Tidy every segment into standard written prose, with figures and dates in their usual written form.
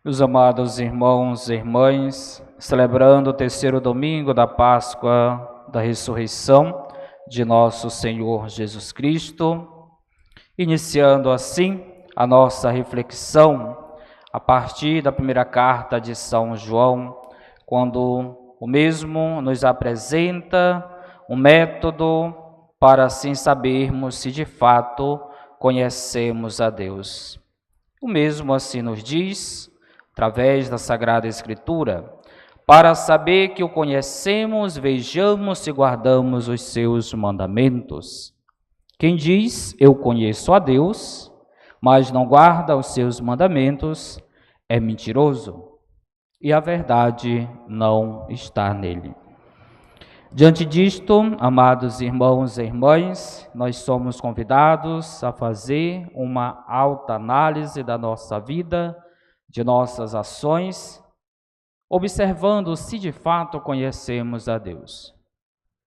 Meus amados irmãos e irmãs, celebrando o terceiro domingo da Páscoa da ressurreição de nosso Senhor Jesus Cristo, iniciando assim a nossa reflexão a partir da primeira carta de São João, quando o mesmo nos apresenta um método para assim sabermos se de fato conhecemos a Deus. O mesmo assim nos diz, através da Sagrada Escritura, para saber que o conhecemos, vejamos se guardamos os seus mandamentos. Quem diz, eu conheço a Deus, mas não guarda os seus mandamentos, é mentiroso, e a verdade não está nele. Diante disto, amados irmãos e irmãs, nós somos convidados a fazer uma alta análise da nossa vida, de nossas ações, observando se de fato conhecemos a Deus.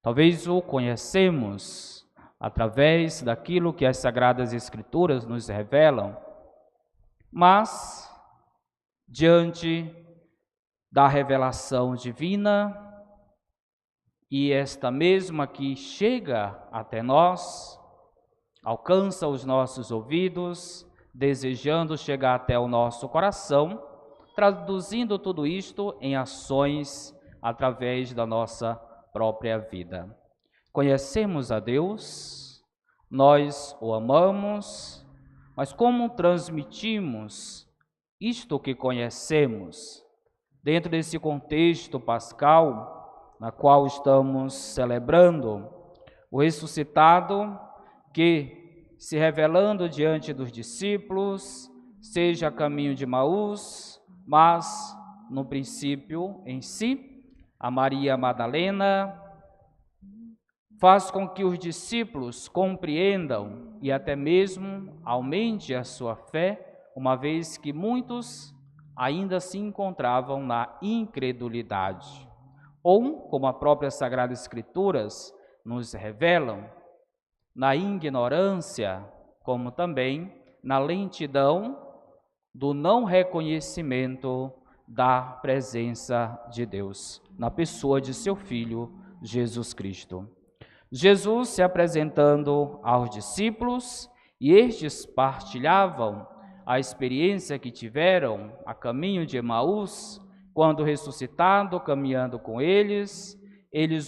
Talvez o conhecemos através daquilo que as Sagradas Escrituras nos revelam, mas diante da revelação divina, e esta mesma que chega até nós, alcança os nossos ouvidos, desejando chegar até o nosso coração, traduzindo tudo isto em ações através da nossa própria vida. Conhecemos a Deus, nós o amamos, mas como transmitimos isto que conhecemos dentro desse contexto pascal, na qual estamos celebrando o ressuscitado que, se revelando diante dos discípulos, seja a caminho de Emaús, mas no princípio em si, a Maria Madalena, faz com que os discípulos compreendam e até mesmo aumente a sua fé, uma vez que muitos ainda se encontravam na incredulidade. Ou, como a própria Sagrada Escrituras nos revelam, na ignorância, como também na lentidão do não reconhecimento da presença de Deus, na pessoa de seu Filho, Jesus Cristo. Jesus se apresentando aos discípulos, e estes partilhavam a experiência que tiveram a caminho de Emaús, quando ressuscitado, caminhando com eles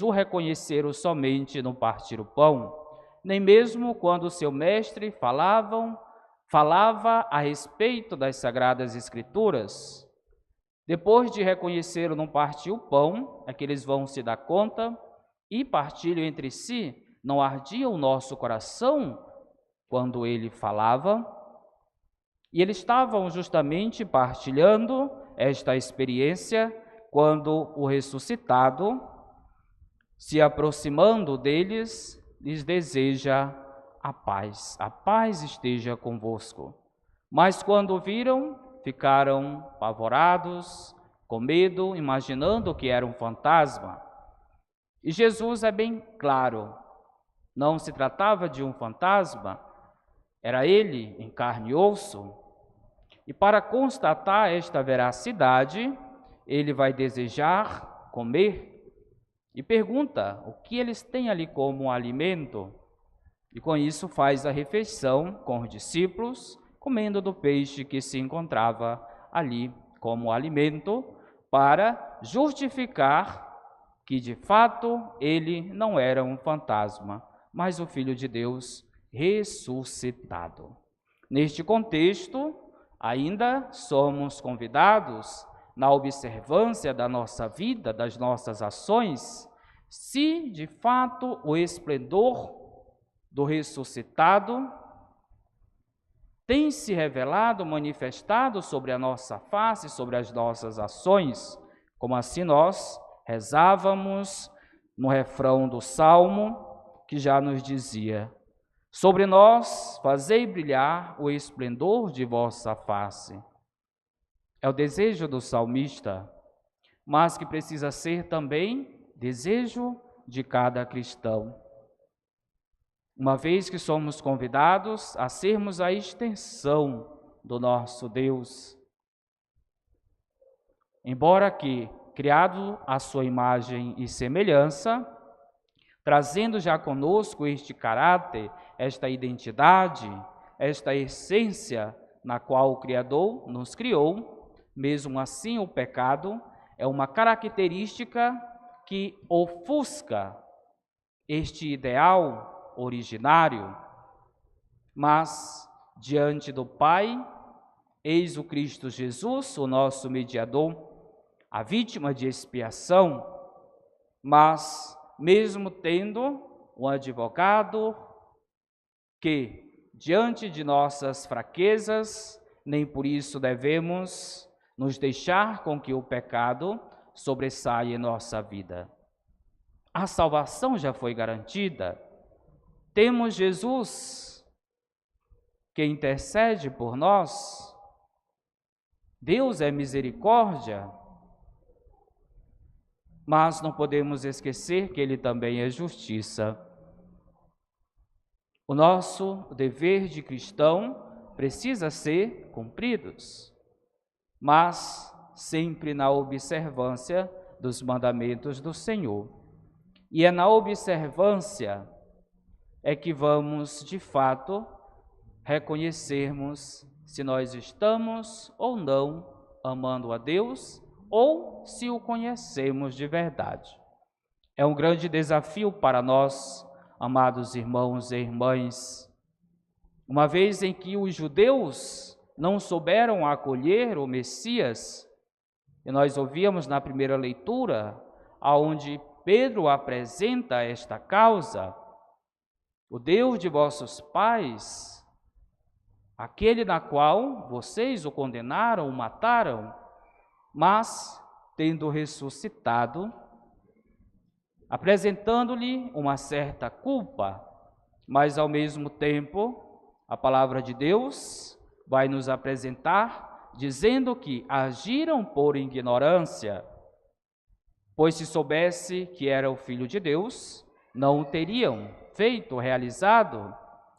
o reconheceram somente no partir o pão, nem mesmo quando seu mestre falava a respeito das Sagradas Escrituras. Depois de reconhecê-lo no partir o pão, é que eles vão se dar conta e partilham entre si, não ardia o nosso coração quando ele falava? E eles estavam justamente partilhando esta experiência quando o ressuscitado, se aproximando deles, lhes deseja a paz esteja convosco. Mas quando viram, ficaram apavorados, com medo, imaginando que era um fantasma. E Jesus é bem claro, não se tratava de um fantasma, era ele em carne e osso. E para constatar esta veracidade, ele vai desejar comer e pergunta o que eles têm ali como alimento. E com isso faz a refeição com os discípulos, comendo do peixe que se encontrava ali como alimento, para justificar que de fato ele não era um fantasma, mas o Filho de Deus ressuscitado. Neste contexto, ainda somos convidados, na observância da nossa vida, das nossas ações, se de fato o esplendor do ressuscitado tem se revelado, manifestado sobre a nossa face, sobre as nossas ações, como assim nós rezávamos no refrão do Salmo, que já nos dizia: sobre nós fazei brilhar o esplendor de vossa face. É o desejo do salmista, mas que precisa ser também desejo de cada cristão. Uma vez que somos convidados a sermos a extensão do nosso Deus, embora que criado à sua imagem e semelhança, trazendo já conosco este caráter, esta identidade, esta essência na qual o Criador nos criou, mesmo assim o pecado é uma característica que ofusca este ideal originário, mas diante do Pai, eis o Cristo Jesus, o nosso mediador, a vítima de expiação, mas mesmo tendo um advogado que, diante de nossas fraquezas, nem por isso devemos nos deixar com que o pecado sobressaia em nossa vida. A salvação já foi garantida. Temos Jesus que intercede por nós. Deus é misericórdia, mas não podemos esquecer que Ele também é justiça. O nosso dever de cristão precisa ser cumprido, mas sempre na observância dos mandamentos do Senhor. E é na observância é que vamos, de fato, reconhecermos se nós estamos ou não amando a Deus ou se o conhecemos de verdade. É um grande desafio para nós, amados irmãos e irmãs, uma vez em que os judeus não souberam acolher o Messias, e nós ouvíamos na primeira leitura, aonde Pedro apresenta esta causa: o Deus de vossos pais, aquele na qual vocês o condenaram, o mataram, mas, tendo ressuscitado, apresentando-lhe uma certa culpa, mas ao mesmo tempo, a palavra de Deus vai nos apresentar, dizendo que agiram por ignorância, pois se soubesse que era o Filho de Deus, não o teriam feito, realizado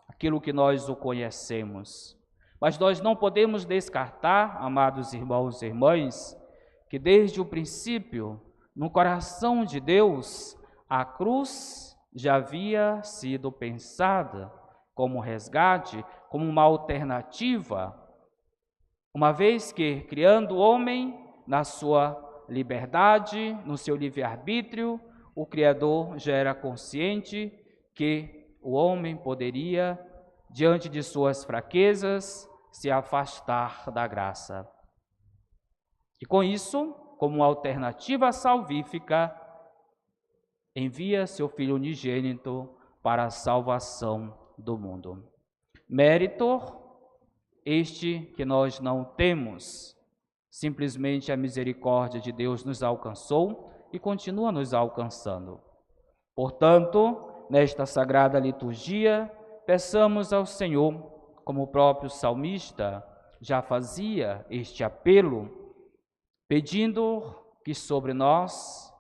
aquilo que nós o conhecemos. Mas nós não podemos descartar, amados irmãos e irmãs, que desde o princípio, no coração de Deus, a cruz já havia sido pensada como resgate, como uma alternativa, uma vez que, criando o homem na sua liberdade, no seu livre-arbítrio, o Criador já era consciente que o homem poderia, diante de suas fraquezas, se afastar da graça. E com isso, como alternativa salvífica, envia seu Filho unigênito para a salvação do mundo. Mérito este que nós não temos, simplesmente a misericórdia de Deus nos alcançou e continua nos alcançando. Portanto, nesta sagrada liturgia, peçamos ao Senhor, como o próprio salmista já fazia este apelo, pedindo que sobre nós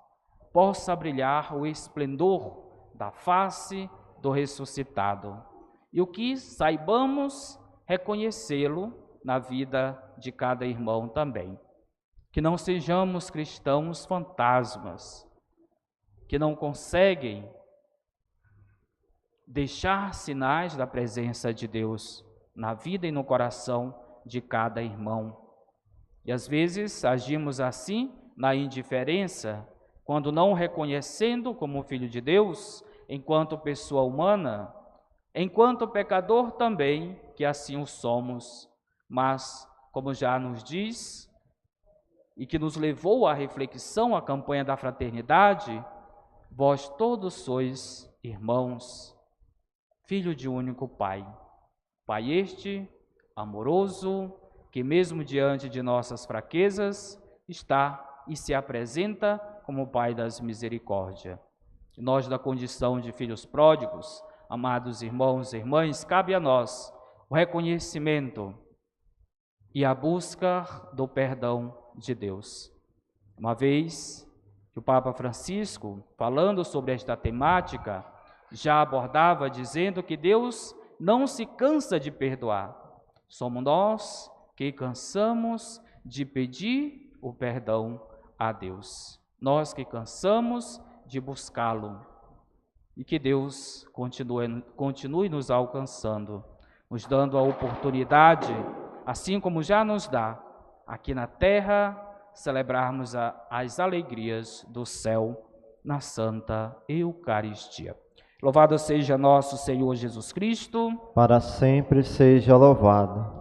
possa brilhar o esplendor da face do ressuscitado, e o que saibamos reconhecê-lo na vida de cada irmão também. Que não sejamos cristãos fantasmas, que não conseguem deixar sinais da presença de Deus na vida e no coração de cada irmão. E às vezes agimos assim na indiferença, quando não reconhecendo como Filho de Deus, enquanto pessoa humana, enquanto pecador também, que assim o somos, mas, como já nos diz, e que nos levou à reflexão, à campanha da fraternidade, vós todos sois irmãos, filho de um único Pai. Pai este, amoroso, que mesmo diante de nossas fraquezas, está e se apresenta como Pai das misericórdias. E nós, da condição de filhos pródigos, amados irmãos e irmãs, cabe a nós o reconhecimento e a busca do perdão de Deus. Uma vez que o Papa Francisco, falando sobre esta temática, já abordava dizendo que Deus não se cansa de perdoar. Somos nós que cansamos de pedir o perdão a Deus. Nós que cansamos de buscá-lo, e que Deus continue nos alcançando, nos dando a oportunidade, assim como já nos dá, aqui na terra, celebrarmos as alegrias do céu na Santa Eucaristia. Louvado seja nosso Senhor Jesus Cristo. Para sempre seja louvado.